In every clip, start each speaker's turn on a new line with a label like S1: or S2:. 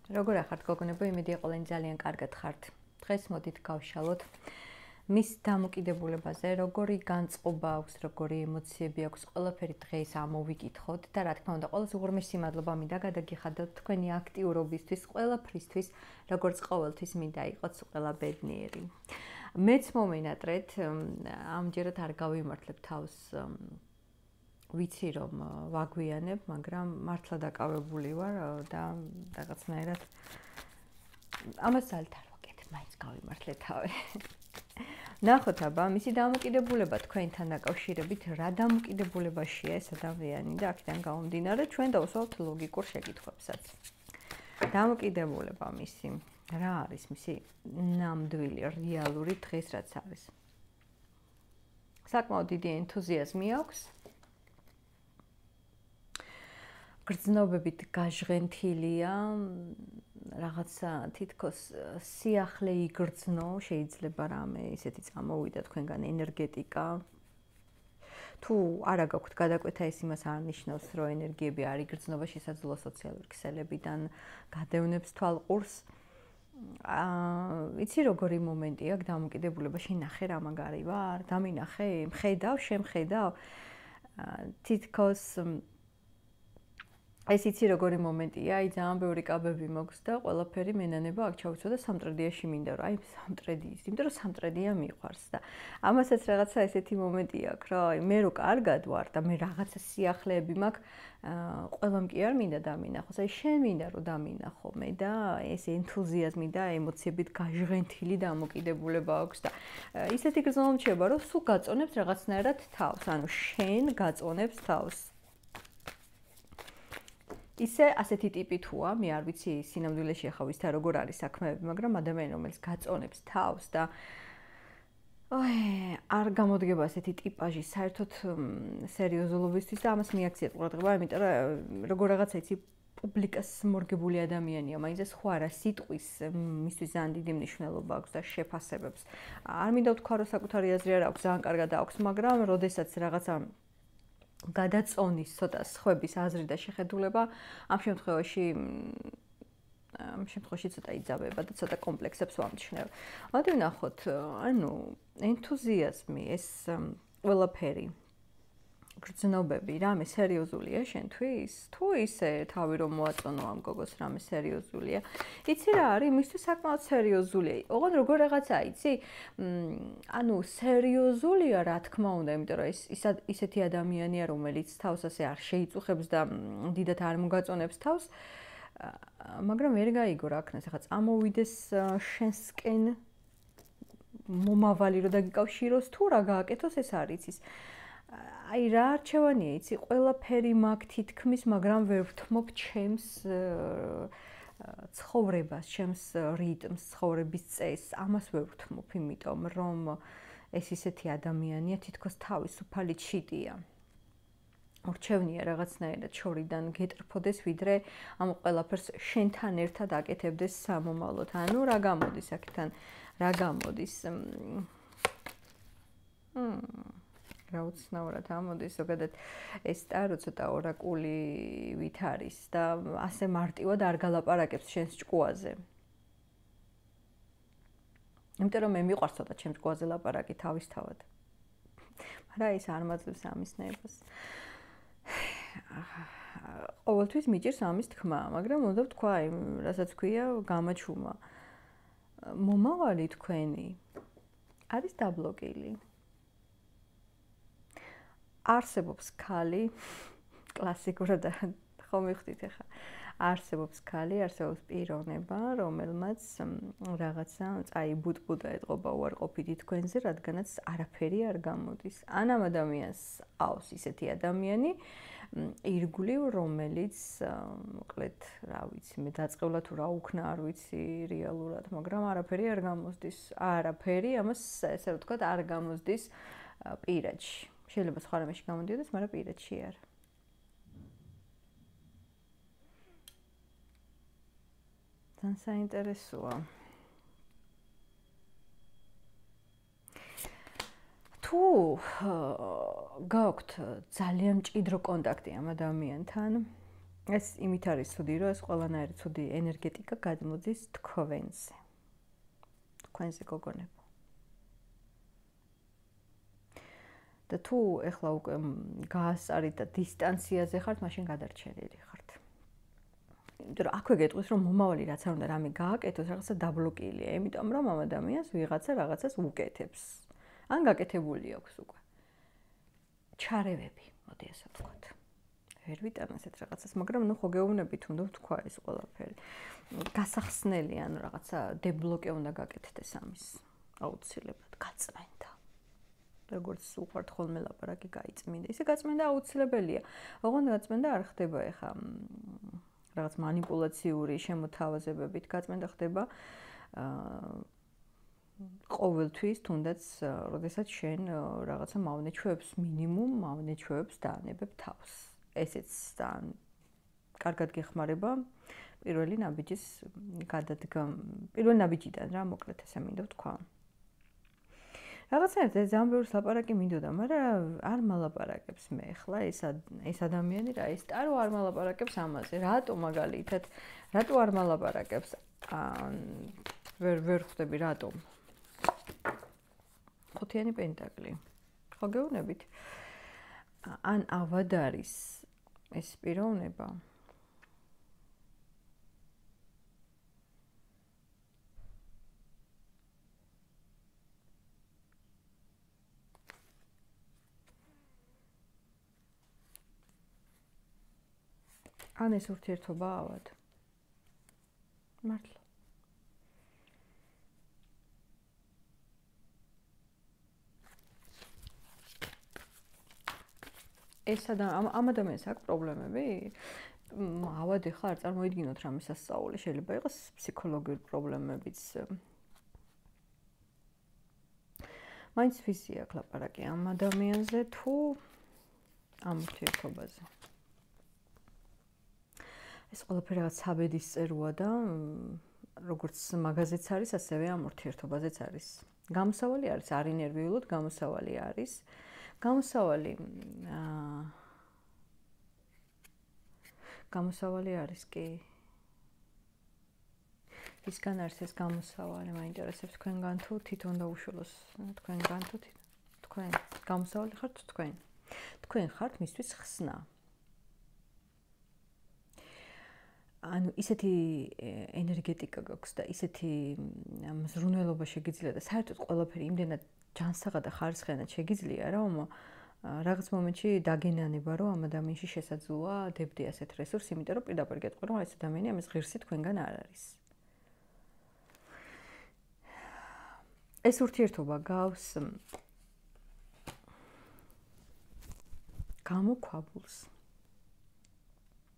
S1: როგორ ახართ გოგონებო, იმედია ყველანი ძალიან კარგად ხართ. დღეს მოდით გავშალოთ მის დამოკიდებულებაზე, როგორი განწყობა აქვს, როგორი ემოციები აქვს, ყველაფერი დღეს ამოვიკითხოთ და რა თქმა უნდა, ყველაზე უღრმესი მადლობა მინდა გადაგიხადოთ თქვენი აქტიურობისთვის, ყველაფრისთვის, როგორც ყოველთვის მინდა იყოთ ყველა ბედნიერი. მეც მომენატრეთ, ამჯერად არ გავიმართლებ თავს ვიცი რომ ვაგვიანებ, მაგრამ მართლა დაკავებული ვარ და რაღაცნაირად ამას ძალით არ ვაკეთებ, მაინც გავიმართლე თავი. ნახოთ აბა, მისი დამოკიდებულება თქვენთან დაკავშირებით, რა დამოკიდებულებაშია ეს ადამიანი და აქედან გამომდინარე ჩვენ დავუსვათ ლოგიკურ შეკითხვებსაც. დამოკიდებულება მისი, რა არის მისი ნამდვილი, რეალური დღეს რაც არის. საკმაოდ დიდი ენთუზიაზმი აქვს. გრძნობებით გაჟღენთილია, რაღაცა თითქოს სიახლე იგრძნო, შეიძლება რამე ისეთი წამოვიდა თქვენგან ენერგეტიკა. თუ არა გაქვთ გადაკვეთა, ეს იმას არ ნიშნავს, რომ ენერგიები არ იგრძნობა, შესაძლოა სოციალური ქსელებიდან გადევნებს თვალყურს. იცი როგორი მომენტი აქვს დამოკიდებულებაში, ნახე რა მაგარი ვარ, დამინახე, მხედავ, შემხედავ. თითქოს ეს იცი როგორი მომენტია, აი ძალიან ბევრი კაბები მოქვს და ყველაფერი მენანება აქ ჩავიცვა და სამტრედიაში მინდა რომ აი სამტრედიის, იმიტომ რომ სამტრედია მიყვარს და ამასაც რაღაცა ესეთი მომენტი აქვს, რომ აი მე რო კარგად ვარ და მე რაღაცა სიახლეები მაქვს, ყველამ კი არ მინდა დამინახოს, აი შენ მინდა რომ დამინახო მე და ეს ენთუზიაზმი და ემოციებით გაჟღენთილი დამოკიდებულება აქვს და ისეთი გრძნობა მრჩება, რომ სულ გაწონებს რაღაცნაირად თავს, ანუ შენ გაწონებს თავს. ისე ასეთი ტიპი თუა, მე არ ვიცი სინამდვილეში ახლა ვისთან როგორ არის საქმეები, მაგრამ ადამიანი რომელიც გაწონებს თავს და არ გამოდგება ასეთი ტიპაჟი საერთოდ სერიოზულობისთვის და ამას მიაქციეთ ყურადღება, იმიტომ რომ როგორ რაღაცა იცი პუბლიკას მორგებული ადამიანია, მაინც სხვა რა სიტყვის მისთვის ძალიან დიდი მნიშვნელობა აქვს და შეფასებებს. არ მინდა ვთქვა რომ საკუთარი აზრი არ აქვს, ძალიან კარგად აქვს, მაგრამ როდესაც რაღაცა გადაწონის ცოტა სხვების აზრი და შეხედულება ამ შემთხვევაში ცოტა იძაბება და ცოტა კომპლექსებს ვამჩნევ. მოდი ვნახოთ, ანუ ენთუზიაზმი, ეს ყველაფერი გრძნობები, რამე სერიოზულია შენთვის? თუ ისე თავი რომ მოაწონო ამ გოგოს რამე სერიოზულია. იცი რა არის, მისთვის საკმაოდ სერიოზულია. ოღონდ როგორ რაღაცა იცი? ანუ სერიოზულია რა თქმა უნდა, იმიტომ რომ ეს ისეთი ადამიანია, რომელიც თავს ასე არ შეიწუხებს და დიდად არ მოგაწონებს თავს, მაგრამ ვერ გაიგო რა ქნას, ახლა წამოვიდეს შენსკენ მომავალი რომ დაგიკავშიროს თუ რა გააკეთოს ეს არ იცის. აი რა არჩევანია იცი, ყველაფერი მაქვს თითქმის, მაგრამ ვერ ვთმობ ჩემს ცხოვრებას, ჩემს რიტმს, ცხოვრების წესს, ამას ვერ ვთმობ, იმიტომ რომ ეს ისეთი ადამიანია, თითქოს თავისუფალი ჩიტია. რჩევნია რაღაცნაირად შორიდან გეტრფოდეს, ვიდრე ამ ყველაფერს შენთან ერთად აკეთებდეს სამომავლოდ. ანუ რა გამოდის აქედან, რა გამოდის? რა უცნაურად ამოდის, ზოგადად ეს ტარო ცოტა ორაკულივით არის და ასე მარტივად არ გალაპარაკებს შენს ჭკუაზე. იმიტომ რომ მე მიყვარს ცოტა ჩემს ჭკუაზე ლაპარაკი თავისთავად. მაგრამ ის არ მაძლევს ამის ნებას. ყოველთვის მიჭირს ამის თქმა, მაგრამ უნდა ვთქვა, რასაც ქვია, გამაჩუმა. მომავალი თქვენი არის დაბლოკილი. არსებობს ქალი, კლასიკურად ხომ მივხვდით ახლა. არსებობს ქალი, არსებობს პიროვნება, რომელმაც რაღაცა წაიბუტბუდა ეთყობა უარყოფითი თქვენზე, რადგანაც არაფერი არ გამოდის. ან ამ ადამიანს ყავს ისეთი ადამიანი, ირგვლივ, რომელიც, მოკლედ, რა ვიცი, მე დაწყევლა თუ რა უქნა, არ ვიცი რეალურად, მაგრამ არაფერი არ გამოსდის. არაფერი, ამას ესე ვთქვათ, არ გამოსდის პირადში. შეიძლება სხვა რამეში გამოდიოდეს, მაგრამ პირადში არა. ძალიან საინტერესოა. თუ გაქვთ ძალიან მჭიდრო კონტაქტი ამ ადამიანთან, ეს იმით არის ცუდი, რომ ეს ყველანაირი ცუდი ენერგეტიკა გადმოდის თქვენზე. თქვენზე გოგონებო. და თუ ეხლა უკვე გაასწარით და დისტანციაზე ხართ, მაშინ გადარჩენილი ხართ. იმიტომ რომ აქვე გეტყვის, რომ მომავალი რაც არ უნდა რამე გააკეთოს, რაღაცა დაბლოკილია, იმიტომ რომ ამ ადამიანს ვიღაცა რაღაცას უკეთებს. ან გაკეთებული აქვს უკვე. ჩარევები, მოდი ასე ვთქვათ. ვერ ვიტან ასეთ რაღაცას, მაგრამ ნუ ხო გეუბნებით უნდა ვთქვა ეს ყველაფერი. გასახსნელი ან რაღაცა დებლოკე უნდა გაკეთდეს ამის აუცილებლად გაწმენდა. როგორც უყვართ ხოლმე ლაპარაკი გაიწმინდა. ისე გაწმენდა აუცილებელია. ოღონდ გაწმენდა არ ხდება ეხა რაღაც манипуляციური შემოთავაზებებით გაწმენდა ხდება ყოველთვის თუნდაც როდესაც შენ რაღაცა მავნეჩვევებს მინიმუმ მავნეჩვევებს დაანებებ თავს. ესეც თან კარგად გეხმარება პირველი ნაბიჯის გადადგამ პირველი ნაბიჯიდან რა მოკლედ ესე მინდა ვთქვა. რაღაცნაირად ეს ზამბეურს ლაპარაკი მინდოდა, მაგრამ არ მალაპარაკებს მე ახლა ეს ადამიანი რა ეს ტარო არ მალაპარაკებს ამაზე. რატო მაგალითად რატო არ მალაპარაკებს? ვერ ხვდები რატომ? ხუთიანი პენტაკლი. ხო გეუბნებით? ან ავად არის ეს პიროვნება? ან ეს ურთიერთობა ავად. მართლა. ეს ამ ადამიანს აქვს პრობლემები? ავად ეხლა არ წარმოიდგინოთ რამე სასწაული, შეიძლება იყოს ფსიქოლოგიური პრობლემებიც. მაინც ვიზია აქვს ლაპარაკი ამ ადამიანზე თუ ამ ურთიერთობაზე. ეს ყველაფერი რაღაც საბედის წეროა და როგორც მაგაზეც არის, ასევე ამ ურთიერთობაზეც არის. გამოსავალი არის, არ ინერვიულოთ, გამოსავალი არის. გამოსავალი არის კი. ისგან არის ეს გამოსავალი, მაინტერესებს თქვენგან თუ თვითონ დაუშველოს თქვენგან თუ თქვენ გამოსავალი ხართ თქვენ. თქვენ ხართ მისთვის ხსნა. ანუ ისეთი ენერგეტიკა გაქვს და ისეთი მზრუნველობა შეგიძლია და საერთოდ ყველაფერი იმდენად ჯანსაღად და ხარისხიანად შეგიძლია, რომ რაღაც მომენტში დაგენანება, რომ ამ ადამიანში შესაძლოა დებდე ასეთ რესურსს, იმიტომ რომ პირდაპირ გეტყვი, რომ ეს ადამიანი ამის ღირსი თქვენგან არ არის. ეს ურთიერთობა გავს გამოქვაბულს.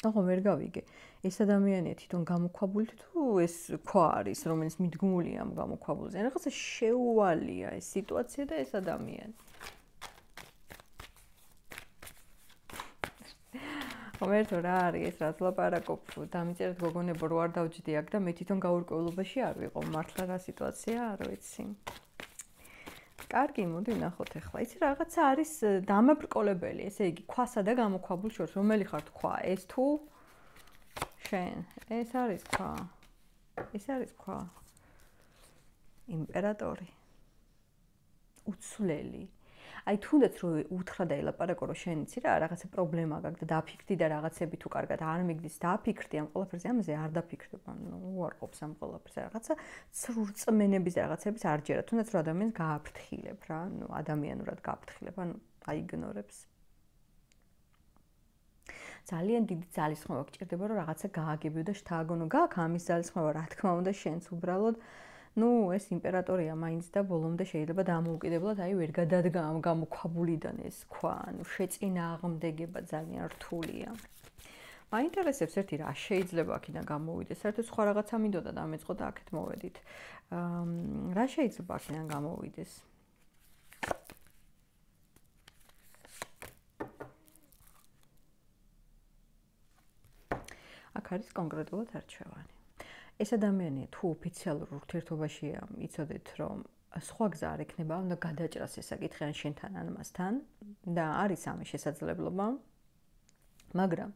S1: ახლა ვერ გავიგე, ეს ადამიანია თვითონ გამოქვაბული თუ ეს ქვა არის, რომელიც მიდგმულია ამ გამოქვაბულზე. რაღაცა შეუვალია ეს სიტუაცია და ეს ადამიანი. მომერტო რა არის ეს რაც ლაპარაკობ, დამიწერეთ გოგონებო რო არ დავჯდი აქ და მე თვითონ გაურკვევლობაში არ ვიყო, მართლა რა სიტუაცია არ ვიცი. კარგი, მოდი ნახოთ ახლა. იცი რაღაცა არის დამაბრკოლებელი, ესე იგი, ქვასა და გამოქვაბულს შორის, რომელი ხარ თქვა? ეს თუ შენ, ეს არის ქვა. ეს არის ქვა. იმპერატორი. უცვლელი. აი თუნდაც რო უთხრა და ელაპარაკო რომ შენ იცი რა, რაღაცა პრობლემა გაქვს და დაფიქრდი და რაღაცები თუ კარგად არ მიგდის, დაფიქრდი ამ ყველაფერზე, ამაზე არ დაფიქრდება. უარყოფს ამ ყველაფერს. რაღაცა სრულწმენების რაღაცების არ ჯერა, თუნდაც რო ადამიანს გააფრთხილებ რა, ადამიანურად გააფრთხილებ, ანუ აიგნორებს. ძალიან დიდი ძალისხმევა გჭირდება რომ რაღაცა გააგებიო და შთააგონო. გაქვს ამის ძალისხმევა, რა თქმა უნდა, შენც უბრალოდ ეს იმპერატორია მაინც და ბოლომდე შეიძლება დამოუკიდებლად აი ვერ გადადგა ამ გამოქვაბულიდან ეს ქვა, შეწინააღმდეგება ძალიან რთულია. მაინტერესებს ერთი რა შეიძლება აქედან გამოვიდეს. საერთოდ სხვა რაღაცა მინდოდა და ამეწყო და აქეთ მოვედით. რა შეიძლება აქედან გამოვიდეს? აქ არის კონკრეტულად არჩევანი. ეს ადამიანი თუ ოფიციალურ ურთიერთობაშია, იცოდეთ რომ სხვა გზა არ ექნება, უნდა გადაჭრას ეს საკითხი ან შენთან ან მასთან და არის ამის შესაძლებლობა. მაგრამ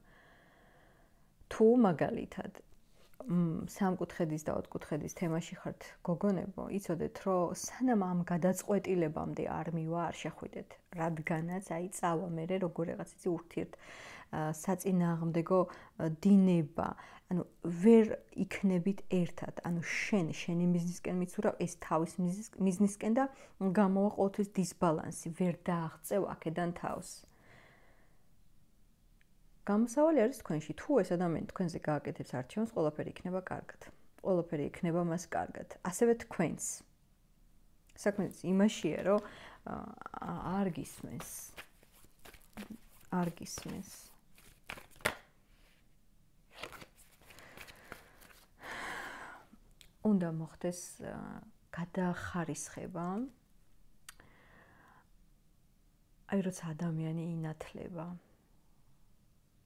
S1: თუ მაგალითად სამკუთხედის და ოთხკუთხედის თემაში ხართ გოგონებო, იცოდეთ, რომ სანამ ამ გადაწყვეტილებამდე არ მივა, არ შეხვიდეთ, რადგანაც აი წავა მერე როგორ რაღაც იცი ურთიერთ საწინააღმდეგო დინება, ანუ ვერ იქნებით ერთად, ანუ შენი მიზნისკენ მიცურავ, ეს თავის მიზნისკენ და გამოვა ყოველთვის დისბალანსი, ვერ დააღწევ აქედან თავს. გამოსავალი არის თქვენში, თუ ეს ადამიანი თქვენზე გააკეთებს არჩევანს, ყველაფერი იქნება კარგად. ყველაფერი იქნება მას კარგად. ასევე თქვენც. საქმე იმაშია, რომ არ გისმენს. არ გისმენს. უნდა მოხდეს გადახარისხება. აი როცა ადამიანი ინათლება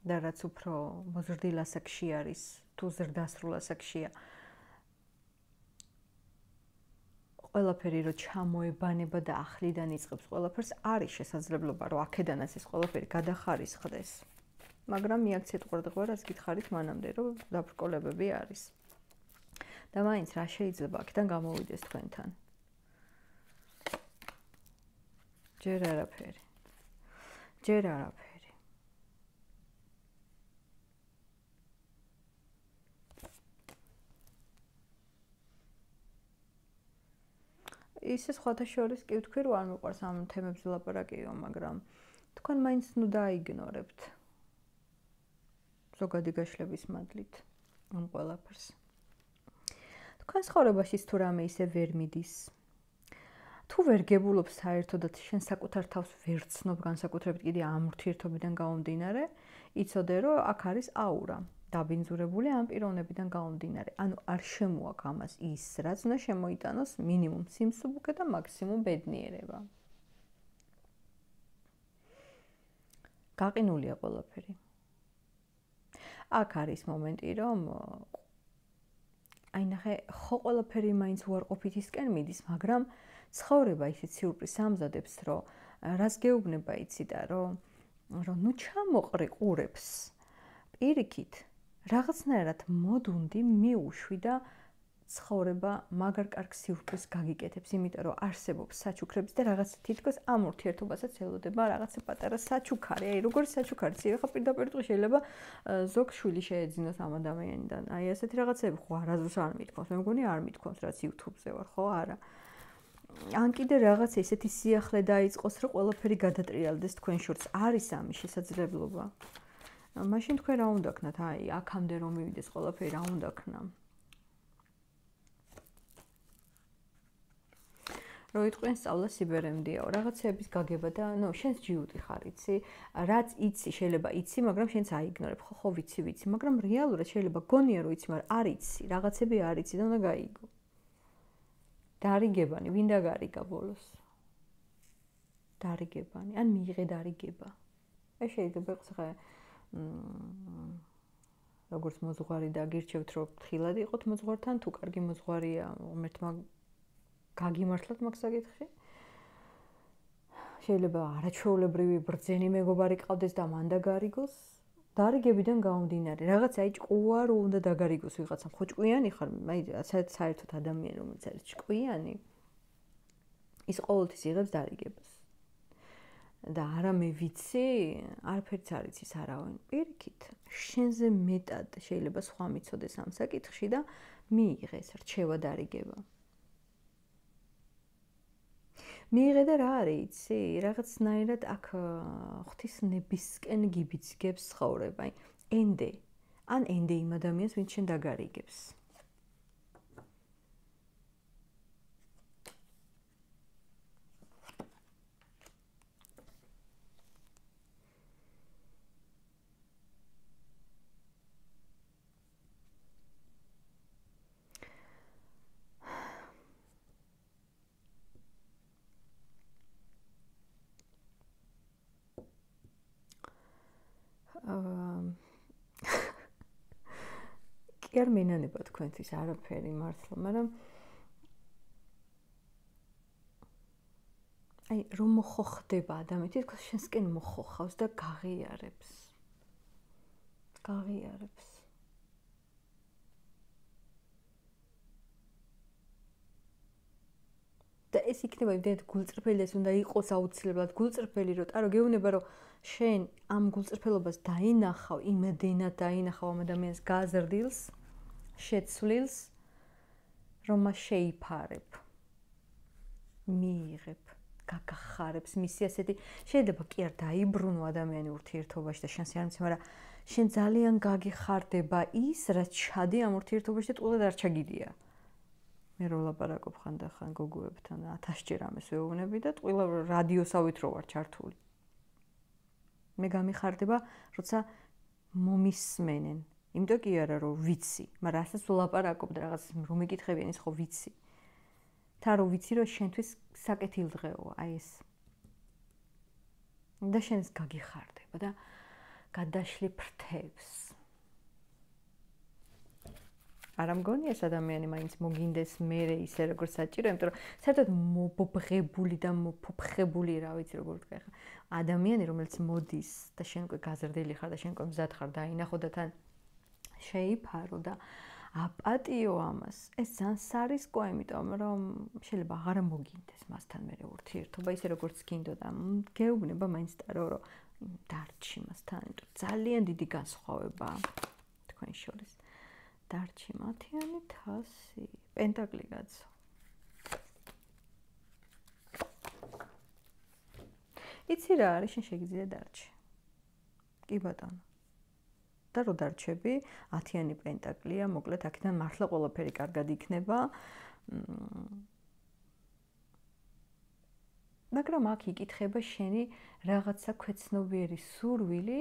S1: და რაც უფრო მოზრდილ ასაკში არის, თუ ზრდასრულ ასაკშია, ყველაფერი რო ჩამოებანება და ახლიდან იწყებს ყველაფერს, არის შესაძლებლობა, რომ აქედანაც ეს ყველაფერი გადახარისხდეს. მაგრამ მიაქციეთ ყურადღება, რაც გითხარით მანამდე, რომ დაბრკოლებები არის. და მაინც რა შეიძლება აქედან გამოვიდეს თქვენთან? ჯერ არაფერი. ჯერ არაფერი. ისე სხვათა შორის კი ვთქვი, რომ არ მიყვარს ამ თემებზე ლაპარაკიო, მაგრამ თქვენ მაინც ნუ დაიგნორებთ ზოგადი გაშლების მადლით ამ ყველაფერს. თქვენ ცხოვრებაშიც თუ რამე ისე ვერ მიდის, თუ ვერ გებულობ საერთოდაც შენ საკუთარ თავს ვერ ცნობ, განსაკუთრებით კიდე ამ ურთიერთობიდან გამომდინარე, იცოდე, რომ აქ არის აურა. დაბინძურებული ამ პიროვნებიდან გამომდინარე. ანუ არ შემოაქვს ამას ის, რაც უნდა შემოიტანოს მინიმუმ სიმსუბუქე და მაქსიმუმ ბედნიერება. გაყინულია ყველაფერი. აქ არის მომენტი, რომ აი ნახე, ხო ყველაფერი მაინც უარყოფითისკენ მიდის, მაგრამ ცხოვრება ისეთ სიურპრიზს ამზადებს, რომ რას გეუბნება იცი და რომ ნუ ჩამოყრე ყურებს. პირიქით რაღაცნაირად მოდუნდი მიუშვი და ცხოვრება მაგარ კარგ სიურპრიზს გაგიკეთებს, იმიტომ რომ არსებობს საჩუქრების და რაღაც თითქოს ამ ურთიერთობასაც ელოდება რაღაცა პატარა საჩუქარი. აი როგორი საჩუქარი, ეხლა პირდაპირ შეიძლება ზოგ შვილი შეეძინოს ამ ადამიანიდან. აი ასეთი რაღაცები ხო არასდროს არ მithქვამს. მე მგონი არ მithქვამს, რაც YouTube-ზე ვარ, ხო, არა. ან კიდე რაღაც ესეთი სიახლე დაიწყოს, რომ ყველაფერი გადატრიალდეს თქვენ შორს. არის ამის შესაძლებლობა. მაშინ თქვენ რა უნდა ქნათ? აი, აქამდე რომ მივიდეს ყველაფერი, რა უნდა ქნა? რომ იტყვიან სწავლა სიბერემდიაო, რაღაცების გაგება და ნუ შენს ჯიუტი ხარ, იცი? რაც იცი, შეიძლება იცი, მაგრამ შენც აიგნორებ. ხო, ვიცი, მაგრამ რეალურად შეიძლება გონია რომ იცი, მაგრამ არ იცი, რაღაცები არ იცი და უნდა გაიგო. დარიგებანი, ვინ დაგარიგა ბოლოს? დარიგებანი, ან მიიღე დარიგება. ეს შეიძლება იყოს ხა როგორც მოძღვარი და გირჩევთ რომ თხილად იყოთ მოძღვართან, თუ კარგი მოძღვარია, ღმერთმა გაგიმართლოთ მაგ საკითხში. შეიძლება არაჩვეულებრივი ბრძენი მეგობარი ყავდეს და მან დაგარიგოს. დარიგებიდან გამომდინარე, რაღაც აი ჭკუა რომ უნდა დაგარიგოს ვიღაცამ. ხო ჭკვიანი ხარ, აი საერთოდ ადამიანი რომელიც არის ჭკვიანი, ის ყოველთვის იღებს დარიგებას. და არა მე ვიცი, არაფერიც არ იცის არავინ. პირიქით, შენზე მეტად შეიძლება სხვა მიცოდეს ამ საკითხში და მიიღეს რჩევა დარიგება. მიიღე და რა არის, იცი? რაღაცნაირად აქ ღვთისნებისკენ გიბიძგებს ცხოვრება. ენდე. ან ენდე იმ ადამიანს, ვინც შენ დაგარიგებს. კი არ მენანება თქვენთვის არაფერი მართლა, მაგრამ აი რომ მოხდება ადამიანი, თითქოს შენსკენ მოხოხავს და გაღიარებს. გაღიარებს. ეს იქნება იმდენად გულწრფელი, ეს უნდა იყოს აუცილებლად გულწრფელი, რომ ტარო გეუბნება, რომ შენ ამ გულწრფელობას დაინახავ, იმდენად დაინახავ ამ ადამიანს გაზრდილს, შეცვლილს, რომ მას შეიფარებ. მიიღებ, გაგახარებს მისი ასეთი, შეიძლება კი არ დაიბრუნო ადამიანი ურთიერთობაში და შანსი არ მიცემ, მაგრამ შენ ძალიან გაგიხარდება ის, რაც ჩადი ამ ურთიერთობაში და ტყუილად არ ჩაგიდია. მე რო ვლაპარაკობ ხანდახან გოგოებთან 1000-ჯერ ამას ვეუბნები და ტყუილა რადიოსავით რო ვარ ჩართული. მე გამიხარდება, როცა მომისმენენ. იმიტომ კი არა რომ ვიცი, მაგრამ რასაც ვლაპარაკობ და რაღაც რომ მეკითხებიან ის ხო ვიცი. თა რო ვიცი რომ შენთვის საკეთილდღეოა აი ეს. და შენს გაგიხარდება და გადაშლი ფრთებს. არ ამგონია ეს ადამიანი მაინც მოგინდეს მერე ისე როგორც საჭირო, იმიტომ რომ საერთოდ მობობრებული და მოფოფხებული რა ვიცი როგორ ვთქვა ხა. ადამიანი რომელიც მოდის და შენ უკვე გაზრდილი ხარ და შენ უკვე მზად ხარ დაინახო და თან შეიფარო და აპატიო ამას. ეს ძალიან სარისკოა, იმიტომ რომ შეიძლება აღარ მოგინდეს მასთან მერე ურთიერთობა ისე როგორც გინდოდა. გეუბნება მაინც ტარო რომ დარჩი მასთან, იმიტომ ძალიან დიდი განსხვავებაა თქვენ შორის. დარჩი მათიანი 1000 პენტაკლი გაცო. იცი რა არის, შენ შეგიძლია დარჩი. კი ბატონო. და რო დარჩები, 10-იანი პენტაკლია, მოკლედ აქედან მართლა ყველაფერი კარგად იქნება. მაგრამ აქ იკითხება შენი რაღაცა ქვეცნობიერი სურვილი,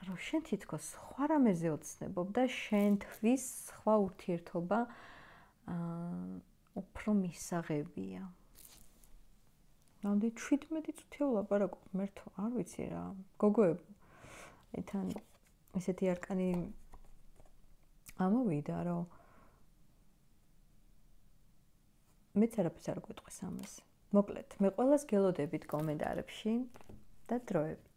S1: რომ შენ თითქოს სხვა რამეზე ოცნებობ და შენთვის სხვა ურთიერთობა უფრო მისაღებია. ნამდვილად 17 წუთია ვლაპარაკობ, მერთო, არ ვიცი რა. გოგოებო, თან ესეთი არკანი ამოვიდა, რომ მეც არაფერს არ გვეტყვის ამას. მოკლედ, მე ყველას გელოდებით კომენტარებში და დროებით.